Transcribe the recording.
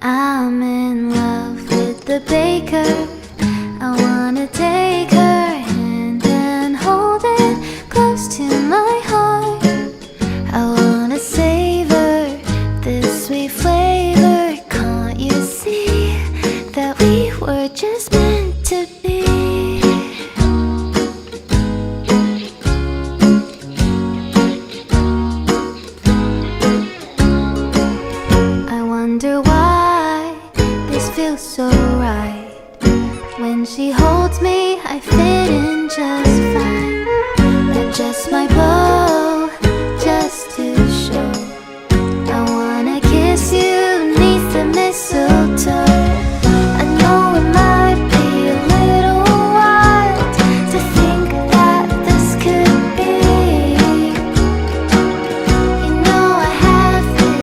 I'm in love with the baker. I wanna take her hand and hold it close to my heart. I wanna savor this sweet flavor. Can't you see that we were just meant to be? I wonder why this feels so right. When she holds me, I fit in just fine. Adjust my bow just to show I wanna kiss you 'neath the mistletoe.